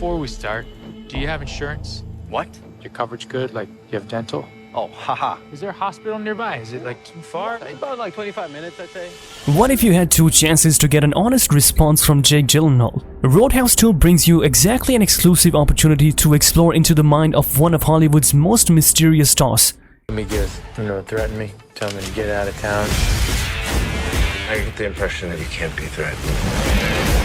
before we start, do you have insurance? What? Your coverage good? Like, you have dental? Oh, haha. Is there a hospital nearby? Is it, like, too far? About like 25 minutes, I'd say. What if you had two chances to get an honest response from Jake Gyllenhaal? Roadhouse 2 brings you exactly an exclusive opportunity to explore into the mind of one of Hollywood's most mysterious stars. Let me guess. Threaten me. Tell me to get out of town. I get the impression that you can't be threatened.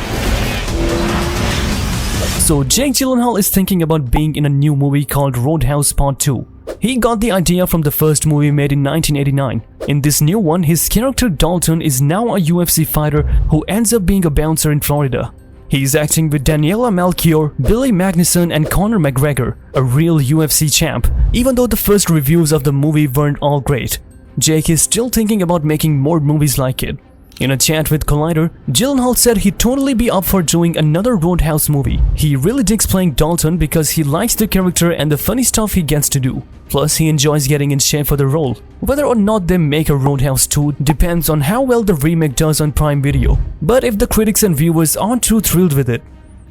So Jake Gyllenhaal is thinking about being in a new movie called Roadhouse Part 2. He got the idea from the first movie made in 1989. In this new one, his character Dalton is now a UFC fighter who ends up being a bouncer in Florida. He's acting with Daniela Melchior, Billy Magnuson and Conor McGregor, a real UFC champ, even though the first reviews of the movie weren't all great. Jake is still thinking about making more movies like it. In a chat with Collider, Gyllenhaal said he'd totally be up for doing another Roadhouse movie. He really digs playing Dalton because he likes the character and the funny stuff he gets to do. Plus, he enjoys getting in shape for the role. Whether or not they make a Roadhouse 2 depends on how well the remake does on Prime Video. But if the critics and viewers aren't too thrilled with it,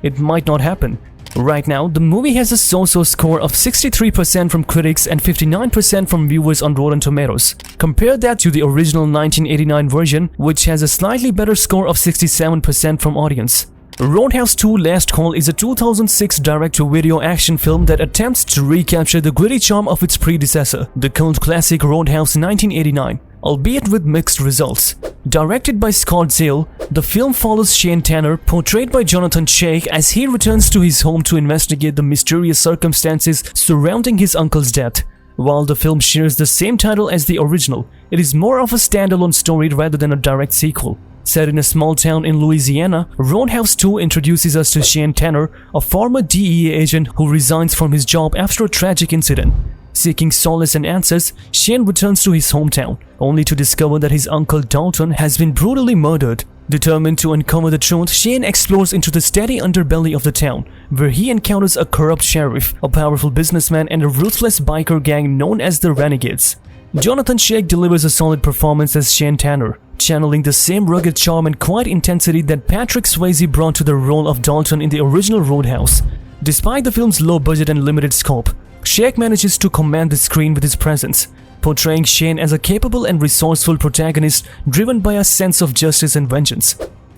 it might not happen. Right now, the movie has a so-so score of 63% from critics and 59% from viewers on Rotten Tomatoes. Compare that to the original 1989 version, which has a slightly better score of 67% from audience. Roadhouse 2 Last Call is a 2006 direct-to-video action film that attempts to recapture the gritty charm of its predecessor, the cult classic Roadhouse 1989, albeit with mixed results. Directed by Scott Zale, the film follows Shane Tanner, portrayed by Jonathan Shaikh, as he returns to his home to investigate the mysterious circumstances surrounding his uncle's death. While the film shares the same title as the original, it is more of a standalone story rather than a direct sequel. Set in a small town in Louisiana, Roadhouse 2 introduces us to Shane Tanner, a former DEA agent who resigns from his job after a tragic incident. Seeking solace and answers, Shane returns to his hometown, only to discover that his uncle Dalton has been brutally murdered. Determined to uncover the truth, Shane explores into the steady underbelly of the town, where he encounters a corrupt sheriff, a powerful businessman, and a ruthless biker gang known as the Renegades. Jonathan Shaikh delivers a solid performance as Shane Tanner, channeling the same rugged charm and quiet intensity that Patrick Swayze brought to the role of Dalton in the original Roadhouse. Despite the film's low budget and limited scope, Shaikh manages to command the screen with his presence, portraying Shane as a capable and resourceful protagonist driven by a sense of justice and vengeance.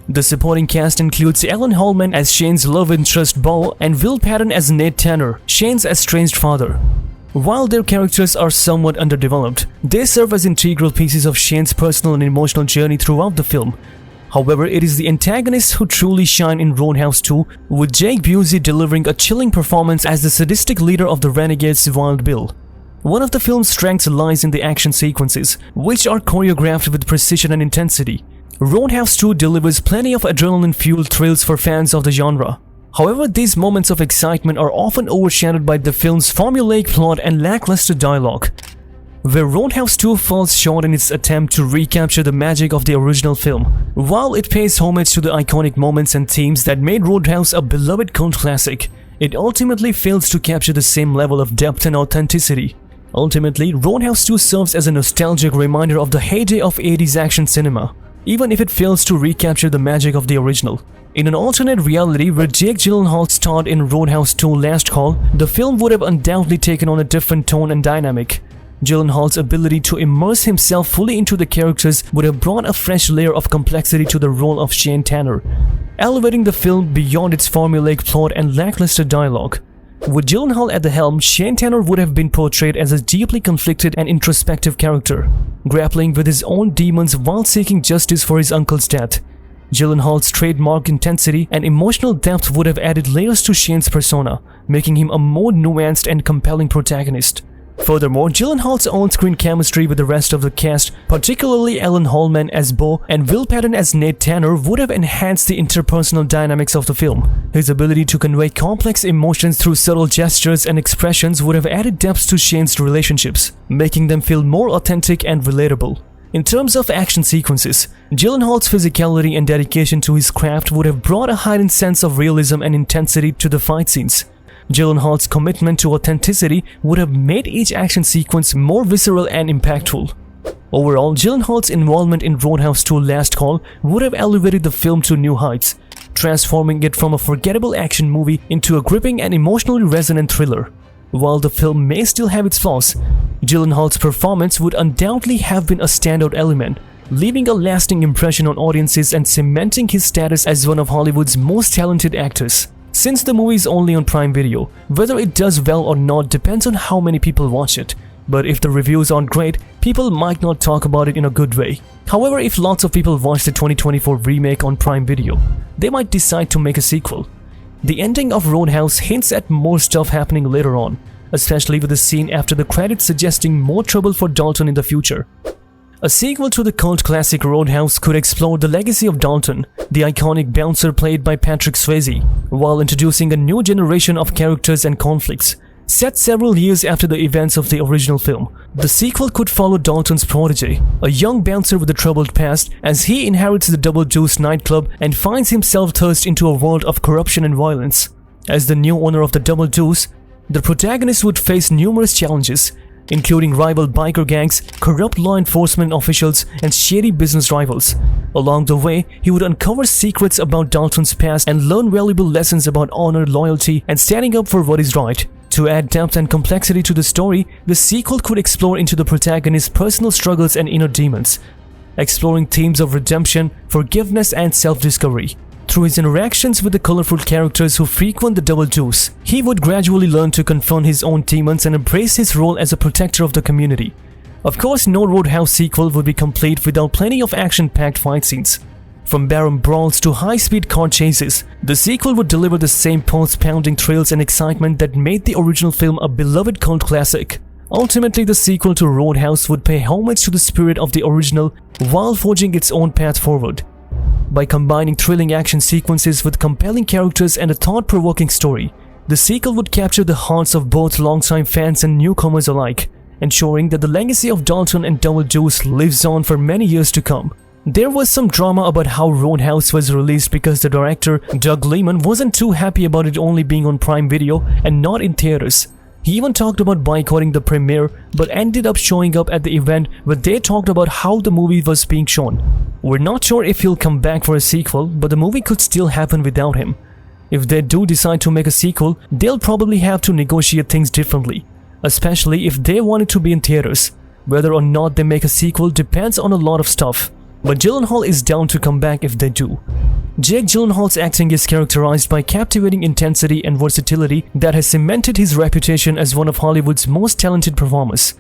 The supporting cast includes Alan Hallman as Shane's love interest Bo and Will Patton as Nate Tanner, Shane's estranged father. While their characters are somewhat underdeveloped, they serve as integral pieces of Shane's personal and emotional journey throughout the film. However, it is the antagonists who truly shine in Roadhouse 2, with Jake Busey delivering a chilling performance as the sadistic leader of the Renegades, Wild Bill. One of the film's strengths lies in the action sequences, which are choreographed with precision and intensity. Roadhouse 2 delivers plenty of adrenaline-fueled thrills for fans of the genre. However, these moments of excitement are often overshadowed by the film's formulaic plot and lackluster dialogue. Where Roadhouse 2 falls short in its attempt to recapture the magic of the original film, while it pays homage to the iconic moments and themes that made Roadhouse a beloved cult classic, it ultimately fails to capture the same level of depth and authenticity. Ultimately, Roadhouse 2 serves as a nostalgic reminder of the heyday of 80s action cinema, even if it fails to recapture the magic of the original. In an alternate reality where Jake Gyllenhaal starred in Roadhouse 2 Last Call, the film would have undoubtedly taken on a different tone and dynamic. Gyllenhaal's ability to immerse himself fully into the characters would have brought a fresh layer of complexity to the role of Shane Tanner, elevating the film beyond its formulaic plot and lackluster dialogue. With Gyllenhaal at the helm, Shane Tanner would have been portrayed as a deeply conflicted and introspective character, grappling with his own demons while seeking justice for his uncle's death. Gyllenhaal's trademark intensity and emotional depth would have added layers to Shane's persona, making him a more nuanced and compelling protagonist. Furthermore, Gyllenhaal's on-screen chemistry with the rest of the cast, particularly Alan Hallman as Bo and Will Patton as Nate Tanner, would have enhanced the interpersonal dynamics of the film. His ability to convey complex emotions through subtle gestures and expressions would have added depth to Shane's relationships, making them feel more authentic and relatable. In terms of action sequences, Gyllenhaal's physicality and dedication to his craft would have brought a heightened sense of realism and intensity to the fight scenes. Gyllenhaal's commitment to authenticity would have made each action sequence more visceral and impactful. Overall, Gyllenhaal's involvement in Roadhouse 2 Last Call would have elevated the film to new heights, transforming it from a forgettable action movie into a gripping and emotionally resonant thriller. While the film may still have its flaws, Gyllenhaal's performance would undoubtedly have been a standout element, leaving a lasting impression on audiences and cementing his status as one of Hollywood's most talented actors. Since the movie is only on Prime Video, whether it does well or not depends on how many people watch it. But if the reviews aren't great, people might not talk about it in a good way. However, if lots of people watch the 2024 remake on Prime Video, they might decide to make a sequel. The ending of Roadhouse hints at more stuff happening later on, especially with the scene after the credits suggesting more trouble for Dalton in the future. A sequel to the cult classic Roadhouse could explore the legacy of Dalton, the iconic bouncer played by Patrick Swayze, while introducing a new generation of characters and conflicts. Set several years after the events of the original film, the sequel could follow Dalton's protege, a young bouncer with a troubled past, as he inherits the Double Juice nightclub and finds himself thrust into a world of corruption and violence. As the new owner of the Double Juice, the protagonist would face numerous challenges, including rival biker gangs, corrupt law enforcement officials, and shady business rivals. Along the way, he would uncover secrets about Dalton's past and learn valuable lessons about honor, loyalty, and standing up for what is right. To add depth and complexity to the story, the sequel could explore into the protagonist's personal struggles and inner demons, exploring themes of redemption, forgiveness, and self-discovery. Through his interactions with the colorful characters who frequent the Double Juice, he would gradually learn to confront his own demons and embrace his role as a protector of the community. Of course, no Roadhouse sequel would be complete without plenty of action-packed fight scenes. From barroom brawls to high-speed car chases, the sequel would deliver the same pulse-pounding thrills and excitement that made the original film a beloved cult classic. Ultimately, the sequel to Roadhouse would pay homage to the spirit of the original while forging its own path forward. By combining thrilling action sequences with compelling characters and a thought-provoking story, the sequel would capture the hearts of both longtime fans and newcomers alike, ensuring that the legacy of Dalton and Double Juice lives on for many years to come. There was some drama about how Roadhouse was released because the director, Doug Liman, wasn't too happy about it only being on Prime Video and not in theaters. He even talked about boycotting the premiere, but ended up showing up at the event where they talked about how the movie was being shown. We're not sure if he'll come back for a sequel, but the movie could still happen without him. If they do decide to make a sequel, they'll probably have to negotiate things differently, especially if they want it to be in theaters. Whether or not they make a sequel depends on a lot of stuff. But Gyllenhaal is down to come back if they do. Jake Gyllenhaal's acting is characterized by captivating intensity and versatility that has cemented his reputation as one of Hollywood's most talented performers.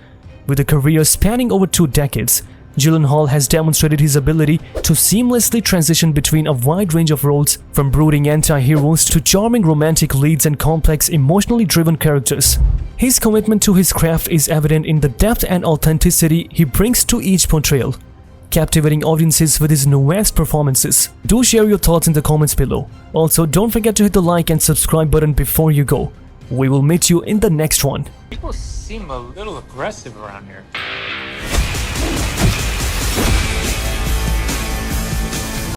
With a career spanning over 2 decades, Gyllenhaal has demonstrated his ability to seamlessly transition between a wide range of roles, from brooding anti-heroes to charming romantic leads and complex, emotionally driven characters. His commitment to his craft is evident in the depth and authenticity he brings to each portrayal, captivating audiences with his nuanced performances. Do share your thoughts in the comments below. Also, don't forget to hit the like and subscribe button before you go. We will meet you in the next one. People seem a little aggressive around here.